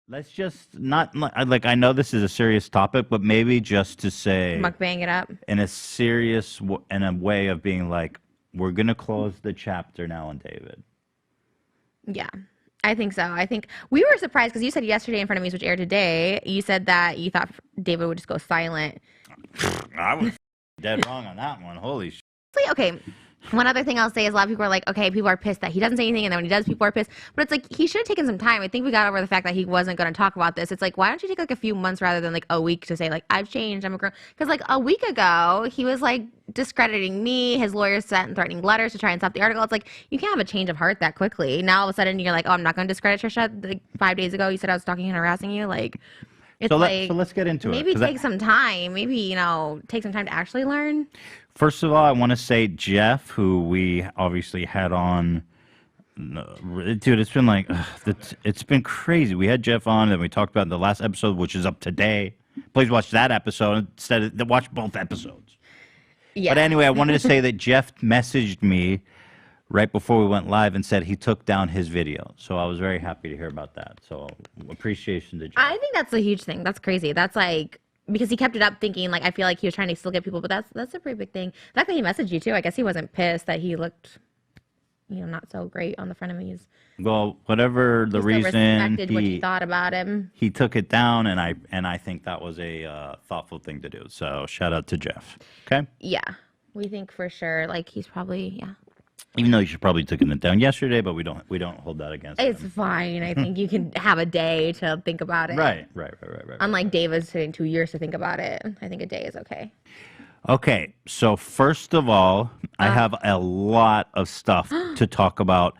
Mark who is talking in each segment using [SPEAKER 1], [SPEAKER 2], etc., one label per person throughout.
[SPEAKER 1] let's just not like I know this is a serious topic, but maybe just to say
[SPEAKER 2] Mukbang it up.
[SPEAKER 1] in a in a way of being like, we're gonna close the chapter now on David.
[SPEAKER 2] Yeah, I think so. I think we were surprised because you said yesterday in front of me, which aired today, you said that you thought David would just go silent.
[SPEAKER 1] I was dead wrong on that one. Holy shit.
[SPEAKER 2] Okay, one other thing I'll say is a lot of people are like, okay, people are pissed that he doesn't say anything, and then when he does, people are pissed. But it's like, he should have taken some time. I think we got over the fact that he wasn't going to talk about this. It's like, why don't you take like a few months rather than like a week to say like, I've changed, I'm a girl. Because like a week ago, he was like discrediting me. His lawyers sent threatening letters to try and stop the article. It's like, you can't have a change of heart that quickly. Now all of a sudden you're like, oh, I'm not going to discredit Trisha. Like 5 days ago, you said I was stalking and harassing you. Like, it's
[SPEAKER 1] So
[SPEAKER 2] like,
[SPEAKER 1] let's get into it.
[SPEAKER 2] maybe take some time. Maybe, you know, take some time to actually learn.
[SPEAKER 1] First of all, I want to say Jeff, who we obviously had on. Dude, it's been like, it's been crazy. We had Jeff on, and we talked about in the last episode, which is up today. Please watch that episode instead of watch both episodes.
[SPEAKER 2] Yeah.
[SPEAKER 1] But anyway, I wanted to say that Jeff messaged me right before we went live and said he took down his video. So I was very happy to hear about that. So appreciation to Jeff.
[SPEAKER 2] I think that's a huge thing. That's crazy. That's like, because he kept it up thinking, like, I feel like he was trying to still get people, but that's a pretty big thing. The fact that he messaged you too, I guess he wasn't pissed that he looked, you know, not so great on the frenemies.
[SPEAKER 1] Well, whatever the reason,
[SPEAKER 2] respected what you thought about him.
[SPEAKER 1] He took it down, and I think that was a thoughtful thing to do. So shout out to Jeff. Okay.
[SPEAKER 2] Yeah, we think for sure. Like he's probably
[SPEAKER 1] Even though you should probably taken it down yesterday, but we don't hold that against
[SPEAKER 2] It's
[SPEAKER 1] him.
[SPEAKER 2] fine. I think you can have a day to think about it.
[SPEAKER 1] Right.
[SPEAKER 2] Unlike David's taking 2 years to think about it, I think a day is okay.
[SPEAKER 1] Okay, so first of all, I have a lot of stuff to talk about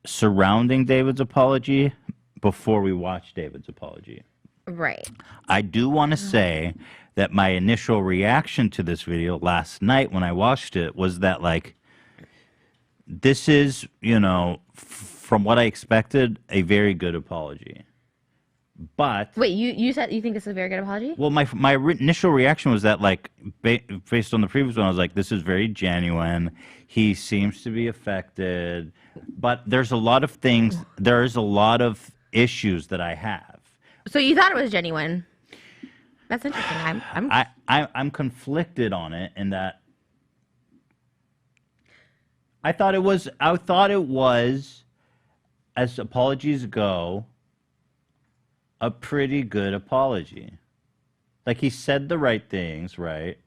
[SPEAKER 1] surrounding David's apology before we watch David's apology.
[SPEAKER 2] Right.
[SPEAKER 1] I do want to say that my initial reaction to this video last night when I watched it was that, like, this is, you know, from what I expected, a very good apology. But
[SPEAKER 2] wait, you said you think this is a very good apology?
[SPEAKER 1] Well, my initial reaction was that, like, based on the previous one, I was like, this is very genuine. He seems to be affected, but there's a lot of things. There's a lot of issues that I have.
[SPEAKER 2] So you thought it was genuine? That's interesting.
[SPEAKER 1] I'm conflicted on it in that I thought it was, as apologies go, a pretty good apology. Like, he said the right things, right?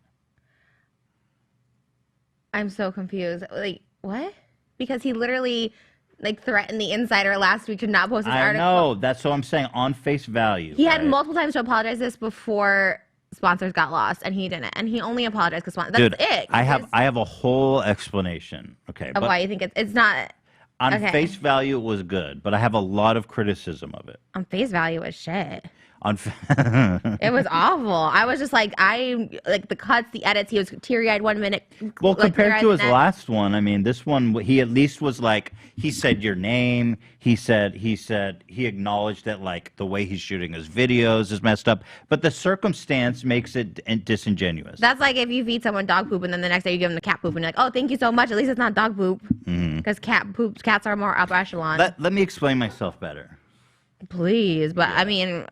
[SPEAKER 2] I'm so confused. Like, what? Because he literally, like, threatened the Insider last week to not post his article.
[SPEAKER 1] I know. That's what I'm saying. On face value.
[SPEAKER 2] He had multiple times to apologize this before sponsors got lost, and he didn't. And he only apologized because that's
[SPEAKER 1] Dude,
[SPEAKER 2] it.
[SPEAKER 1] I have a whole explanation. Okay.
[SPEAKER 2] Of why you think it's not.
[SPEAKER 1] On face value, it was good, but I have a lot of criticism of it.
[SPEAKER 2] On face value, it was shit.
[SPEAKER 1] It
[SPEAKER 2] was awful. I was just like, the cuts, the edits. He was teary-eyed 1 minute.
[SPEAKER 1] Well, compared to his last one, I mean, this one, he at least was like, he said your name. He acknowledged that, like, the way he's shooting his videos is messed up, but the circumstance makes it disingenuous.
[SPEAKER 2] That's like if you feed someone dog poop and then the next day you give them the cat poop and you're like, oh, thank you so much. At least it's not dog poop. Because cats are more upper echelon.
[SPEAKER 1] Let me explain myself better.
[SPEAKER 2] Please, but I mean,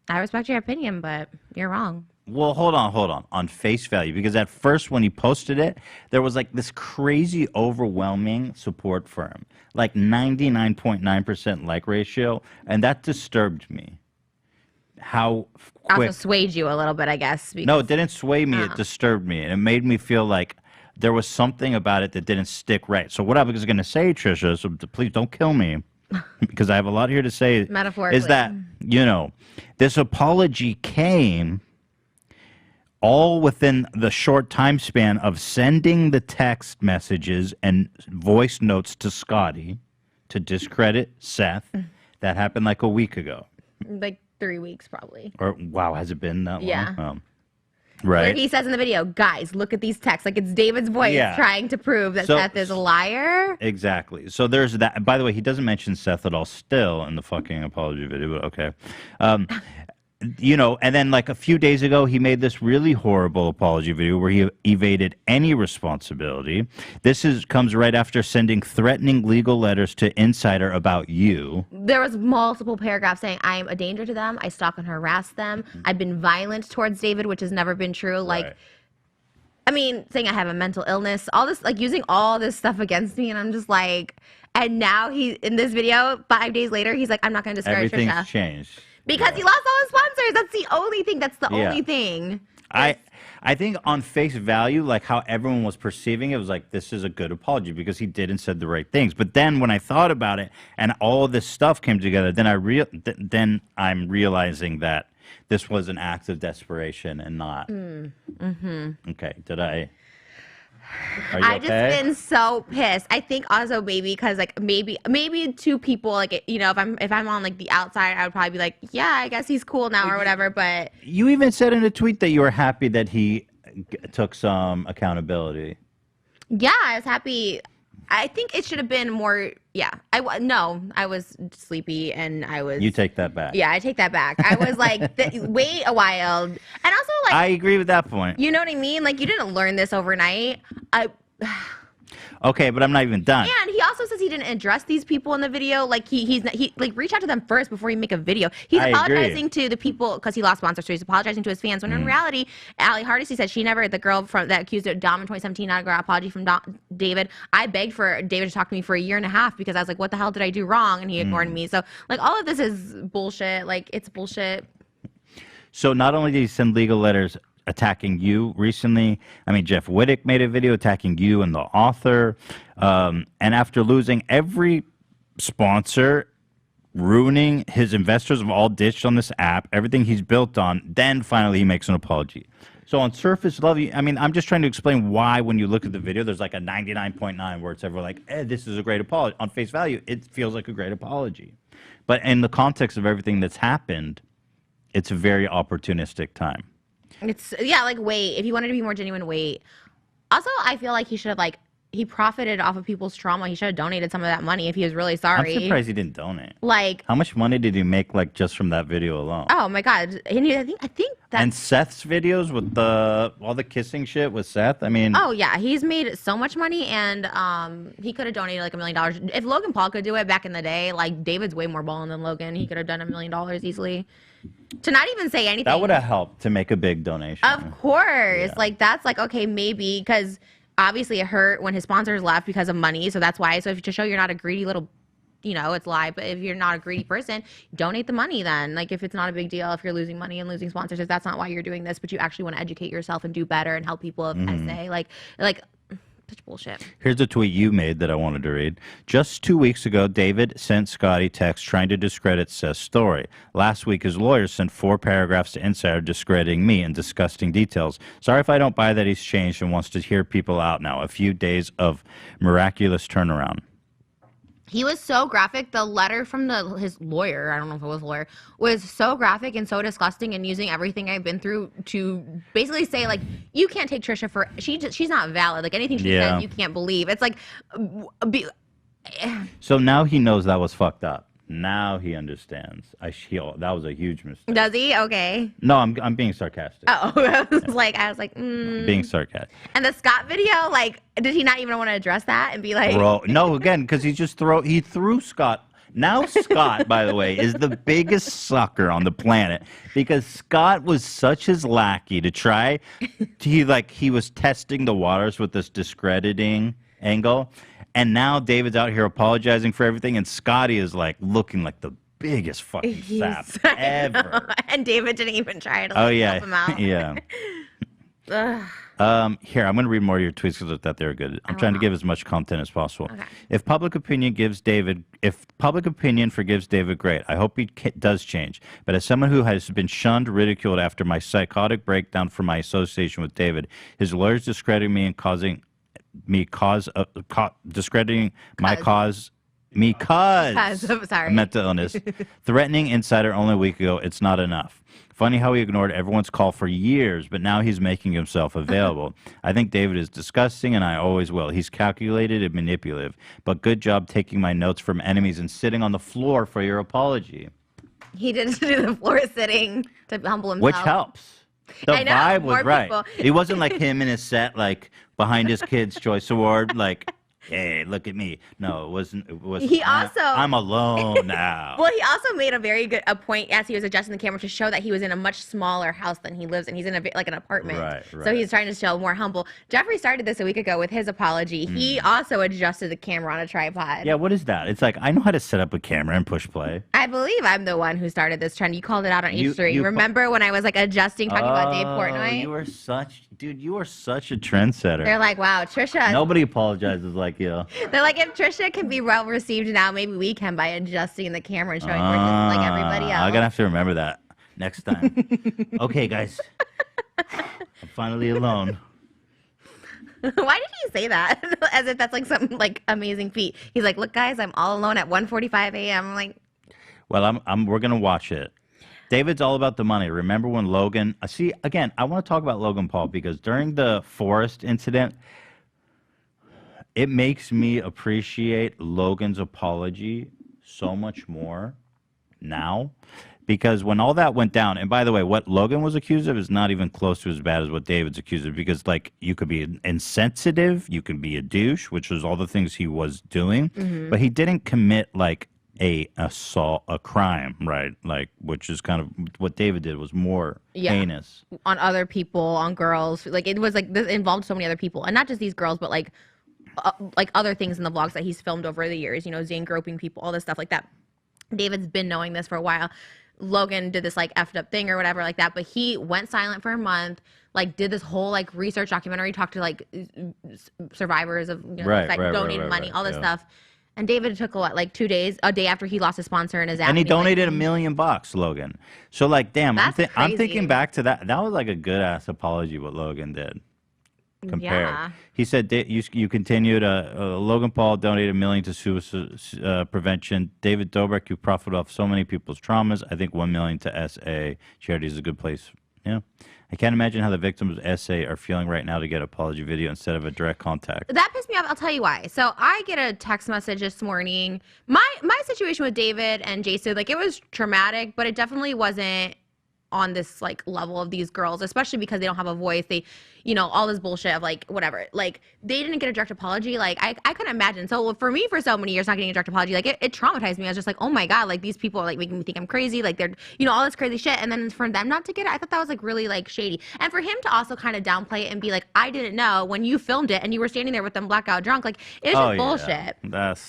[SPEAKER 2] I respect your opinion, but you're wrong.
[SPEAKER 1] Well, hold on. On face value, because at first when he posted it, there was like this crazy overwhelming support for him, like 99.9% like ratio, and that disturbed me. How quick.
[SPEAKER 2] Also swayed you a little bit, I guess.
[SPEAKER 1] No, it didn't sway me. It disturbed me, and it made me feel like there was something about it that didn't stick right. So what I was going to say, Trisha, so please don't kill me, because I have a lot here to say.
[SPEAKER 2] Metaphorically.
[SPEAKER 1] Is that, you know, this apology came all within the short time span of sending the text messages and voice notes to Scotty to discredit Seth. That happened like a week ago.
[SPEAKER 2] Like 3 weeks, probably.
[SPEAKER 1] Or, wow, has it been that long?
[SPEAKER 2] Yeah.
[SPEAKER 1] Right.
[SPEAKER 2] Where he says in the video, guys, look at these texts. Like, it's David's voice trying to prove that Seth is a liar.
[SPEAKER 1] Exactly. So there's that. By the way, he doesn't mention Seth at all still in the fucking apology video, but okay. you know, and then like a few days ago, he made this really horrible apology video where he evaded any responsibility. Comes right after sending threatening legal letters to Insider about you.
[SPEAKER 2] There was multiple paragraphs saying, I am a danger to them. I stalk and harass them. I've been violent towards David, which has never been true. Like,
[SPEAKER 1] Right.
[SPEAKER 2] I mean, saying I have a mental illness, all this, like using all this stuff against me. And I'm just like, and now in this video, 5 days later, he's like, I'm not going to discourage
[SPEAKER 1] Everything's
[SPEAKER 2] Trisha.
[SPEAKER 1] changed.
[SPEAKER 2] Because he lost all his sponsors. That's the only thing. That's the only thing.
[SPEAKER 1] I think on face value, like how everyone was perceiving it, was like, this is a good apology because he did and said the right things. But then when I thought about it and all this stuff came together, then I'm realizing that this was an act of desperation and not. Okay, Are you
[SPEAKER 2] I've
[SPEAKER 1] okay?
[SPEAKER 2] just been so pissed. I think also maybe because like maybe two people, like, you know, if I'm on like the outside, I would probably be like, yeah, I guess he's cool now or whatever. But
[SPEAKER 1] You even said in a tweet that you were happy that he took some accountability.
[SPEAKER 2] yeah, I was happy. I think it should have been more. Yeah, I was sleepy and I was.
[SPEAKER 1] You take that back.
[SPEAKER 2] Yeah, I take that back. I was like, wait a while, and also like
[SPEAKER 1] I agree with that point.
[SPEAKER 2] you know what I mean. Like you didn't learn this overnight.
[SPEAKER 1] Okay, but I'm not even done.
[SPEAKER 2] And he also says he didn't address these people in the video. Like he like reach out to them first before you make a video. He's
[SPEAKER 1] I
[SPEAKER 2] apologizing
[SPEAKER 1] agree.
[SPEAKER 2] to the people because he lost sponsors, so he's apologizing to his fans. When in reality, Allie Hardesty said the girl that accused Dom in 2017, not got an apology from David. I begged for David to talk to me for a year and a half because I was like, what the hell did I do wrong? And he ignored me. So like all of this is bullshit. Like it's bullshit.
[SPEAKER 1] So not only did he send legal letters attacking you recently, I mean, Jeff Wittick made a video attacking you and the author. And after losing every sponsor, ruining his investors have all ditched on this app, everything he's built on, then finally he makes an apology. So on surface level, I mean, I'm just trying to explain why when you look at the video, there's like a 99.9 where it's ever like, this is a great apology. On face value, it feels like a great apology. But in the context of everything that's happened, it's a very opportunistic time.
[SPEAKER 2] It's like wait. If he wanted to be more genuine, wait. Also, I feel like he should have he profited off of people's trauma. He should have donated some of that money if he was really sorry.
[SPEAKER 1] I'm surprised he didn't donate.
[SPEAKER 2] Like,
[SPEAKER 1] how much money did he make just from that video alone?
[SPEAKER 2] oh my god! And I think that.
[SPEAKER 1] And Seth's videos with all the kissing shit with Seth. I mean,
[SPEAKER 2] Oh yeah, he's made so much money, and he could have donated like $1 million. If Logan Paul could do it back in the day, like David's way more balling than Logan. He could have done $1 million easily. To not even say anything.
[SPEAKER 1] that would have helped to make a big donation.
[SPEAKER 2] Of course, like that's like okay, maybe because obviously it hurt when his sponsors left because of money, so that's why. So if to show you're not a greedy little, you know, it's lie. But if you're not a greedy person, donate the money then. Like if it's not a big deal, if you're losing money and losing sponsors, if that's not why you're doing this, but you actually want to educate yourself and do better and help people. Essay like such bullshit.
[SPEAKER 1] Here's a tweet you made that I wanted to read. Just 2 weeks ago, David sent Scotty text trying to discredit Seth's story. Last week, his lawyers sent 4 paragraphs to Insider discrediting me and disgusting details. Sorry if I don't buy that he's changed and wants to hear people out now. A few days of miraculous turnaround.
[SPEAKER 2] He was so graphic. The letter from his lawyer, I don't know if it was a lawyer, was so graphic and so disgusting and using everything I've been through to basically say, like, you can't take Trisha for, she's not valid. Like, anything she says, you can't believe. It's like,
[SPEAKER 1] So now he knows that was fucked up. Now he understands. That was a huge mistake.
[SPEAKER 2] Does he? Okay.
[SPEAKER 1] No, I'm being sarcastic.
[SPEAKER 2] Oh, I was like,
[SPEAKER 1] Being sarcastic.
[SPEAKER 2] And the Scott video, like, did he not even want to address that and be like,
[SPEAKER 1] Bro, no, again, because he threw Scott. Now Scott, by the way, is the biggest sucker on the planet because Scott was such his lackey to try. He was testing the waters with this discrediting angle. And now David's out here apologizing for everything, and Scotty is like looking like the biggest fucking sap ever.
[SPEAKER 2] And David didn't even try to help him out.
[SPEAKER 1] Yeah. Here, I'm going to read more of your tweets because I thought they were good. I'm trying to give as much content as possible.
[SPEAKER 2] Okay.
[SPEAKER 1] If public opinion forgives David, great. I hope he does change. But as someone who has been shunned, ridiculed after my psychotic breakdown from my association with David, his lawyers discrediting me and discrediting my cause of mental illness, threatening Insider only a week ago. It's not enough. Funny how he ignored everyone's call for years, but now he's making himself available. I think David is disgusting, and I always will. He's calculated and manipulative, but good job taking my notes from enemies and sitting on the floor for your apology.
[SPEAKER 2] He didn't do the floor sitting to humble himself.
[SPEAKER 1] Which helps. The
[SPEAKER 2] I know,
[SPEAKER 1] vibe was
[SPEAKER 2] more
[SPEAKER 1] right.
[SPEAKER 2] people.
[SPEAKER 1] It wasn't like him in his set, like behind his Kids' Choice Award, like, hey, look at me. No, it wasn't. It was.
[SPEAKER 2] He also-
[SPEAKER 1] I'm alone now.
[SPEAKER 2] Well, he also made a very good point as he was adjusting the camera to show that he was in a much smaller house than he lives in. He's in an apartment.
[SPEAKER 1] Right.
[SPEAKER 2] So he's trying to show more humble. Jeffrey started this a week ago with his apology. He also adjusted the camera on a tripod.
[SPEAKER 1] Yeah, what is that? It's like, I know how to set up a camera and push play.
[SPEAKER 2] I believe I'm the one who started this trend. You called it out on H3.
[SPEAKER 1] you-
[SPEAKER 2] Remember when I was like adjusting, talking about Dave Portnoy?
[SPEAKER 1] You are such a trendsetter.
[SPEAKER 2] They're like, wow, Trisha.
[SPEAKER 1] Nobody apologizes like you.
[SPEAKER 2] They're like, if Trisha can be well received now, maybe we can by adjusting the camera and showing we're just like everybody else.
[SPEAKER 1] I'm gonna have to remember that next time. Okay, guys. I'm finally alone.
[SPEAKER 2] Why did he say that? As if that's like some like amazing feat. He's like, look, guys, I'm all alone at 1:45 a.m. I'm like,
[SPEAKER 1] Well, we're gonna watch it. David's all about the money. Remember when Logan? See, again, I want to talk about Logan Paul because during the Forest incident, it makes me appreciate Logan's apology so much more now. Because when all that went down, and by the way, what Logan was accused of is not even close to as bad as what David's accused of. Because, like, you could be insensitive, you can be a douche, which was all the things he was doing, but he didn't commit like a crime, right? Like, which is kind of what David did was more heinous
[SPEAKER 2] on other people, on girls. Like it was like this involved so many other people, and not just these girls, but like other things in the vlogs that he's filmed over the years. You know, Zayn groping people, all this stuff like that. David's been knowing this for a while. Logan did this like effed up thing or whatever like that, but he went silent for a month, like did this whole like research documentary, talked to like survivors of donating money, all this stuff. And David took like 2 days, a day after he lost his sponsor and his
[SPEAKER 1] and he donated $1 million, Logan. So like, damn, I'm thinking back to that. That was like a good ass apology what Logan did. Compared, he said you continued. Logan Paul donated $1 million to suicide prevention. David Dobrik, you profited off so many people's traumas. I think $1 million to SA charity is a good place. Yeah, I can't imagine how the victims of SA are feeling right now to get apology video instead of a direct contact.
[SPEAKER 2] That pissed me off. I'll tell you why. So I get a text message this morning. My situation with David and Jason, like it was traumatic, but it definitely wasn't on this like level of these girls, especially because they don't have a voice. They, you know, all this bullshit of like whatever. Like they didn't get a direct apology. Like I couldn't imagine. So for me, for so many years, not getting a direct apology, like it traumatized me. I was just like, oh my god, like these people are like making me think I'm crazy. Like they're, you know, all this crazy shit. And then for them not to get it, I thought that was like really like shady. And for him to also kind of downplay it and be like, I didn't know when you filmed it and you were standing there with them blackout drunk. Like it's just bullshit.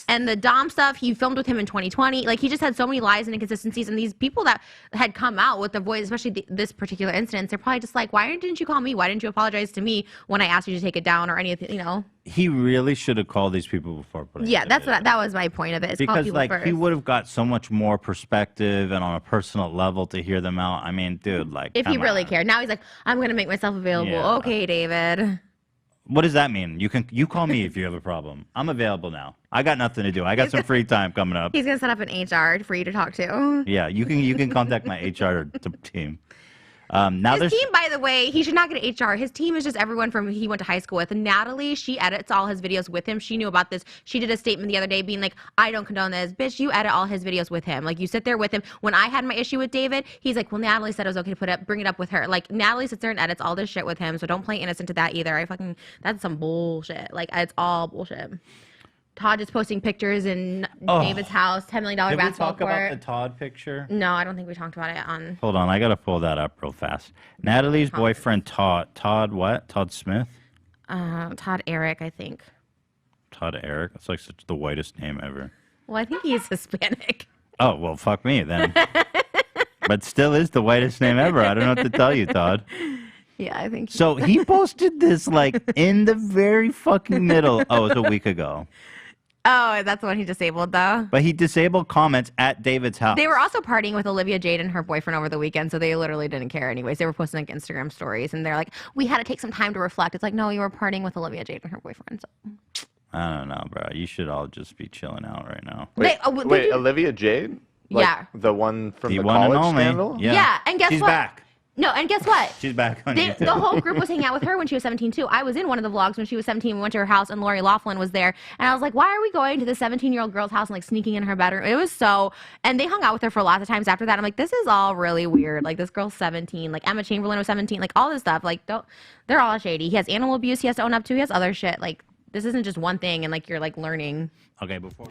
[SPEAKER 2] And the Dom stuff, he filmed with him in 2020. Like he just had so many lies and inconsistencies. And these people that had come out with the voice, especially this particular instance, they're probably just like, why didn't you call me? Why didn't you apologize to me when I asked you to take it down or anything, you know?
[SPEAKER 1] He really should have called these people before putting it.
[SPEAKER 2] That was my point of it.
[SPEAKER 1] Because like first. He would have got so much more perspective and on a personal level to hear them out. I mean, dude, like
[SPEAKER 2] if he really cared. Now he's like, I'm gonna make myself available. Yeah. Okay, David.
[SPEAKER 1] What does that mean? You call me if you have a problem. I'm available now. I got nothing to do. I got some free time coming up.
[SPEAKER 2] He's gonna set up an HR for you to talk to.
[SPEAKER 1] Yeah, you can contact my HR team. Now
[SPEAKER 2] his team, by the way, he should not get an HR. His team is just everyone from he went to high school with. And Natalie, she edits all his videos with him. She knew about this. She did a statement the other day being like, I don't condone this. Bitch, you edit all his videos with him. Like, you sit there with him. When I had my issue with David, he's like, well, Natalie said it was okay to bring it up with her. Like, Natalie sits there and edits all this shit with him. So don't play innocent to that either. That's some bullshit. Like, it's all bullshit. Todd is posting pictures in David's house, $10 million basketball court.
[SPEAKER 1] Did we talk about the Todd picture?
[SPEAKER 2] No, I don't think we talked about it on...
[SPEAKER 1] Hold on, I got to pull that up real fast. Natalie's boyfriend, Todd what? Todd Smith?
[SPEAKER 2] Todd Eric, I think.
[SPEAKER 1] Todd Eric? That's like such the whitest name ever.
[SPEAKER 2] Well, I think he's Hispanic.
[SPEAKER 1] Oh, well, fuck me then. But still is the whitest name ever. I don't know what to tell you, Todd.
[SPEAKER 2] Yeah, I think
[SPEAKER 1] so. He posted this like in the very fucking middle. Oh, it was a week ago.
[SPEAKER 2] Oh, that's the one he disabled, though.
[SPEAKER 1] But he disabled comments at David's house.
[SPEAKER 2] They were also partying with Olivia Jade and her boyfriend over the weekend, so they literally didn't care anyways. They were posting like Instagram stories, and they're like, we had to take some time to reflect. It's like, no, you were partying with Olivia Jade and her boyfriend. So.
[SPEAKER 1] I don't know, bro. You should all just be chilling out right now.
[SPEAKER 3] Wait, Olivia Jade? Like,
[SPEAKER 2] yeah.
[SPEAKER 3] The one from the college scandal?
[SPEAKER 1] Yeah,
[SPEAKER 2] and guess
[SPEAKER 1] She's
[SPEAKER 2] what?
[SPEAKER 1] back.
[SPEAKER 2] No, and guess what?
[SPEAKER 1] She's back on
[SPEAKER 2] The
[SPEAKER 1] YouTube.
[SPEAKER 2] whole group was hanging out with her when she was 17 too. I was in one of the vlogs when she was 17. We went to her house and Lori Loughlin was there. And I was like, why are we going to the 17-year-old girl's house and like sneaking in her bedroom? It was so, and they hung out with her for lots of times after that. I'm like, this is all really weird. Like this girl's 17. Like Emma Chamberlain was 17. Like all this stuff. Like they're all shady. He has animal abuse he has to own up to. He has other shit. Like this isn't just one thing and like you're like learning.
[SPEAKER 1] Okay, before.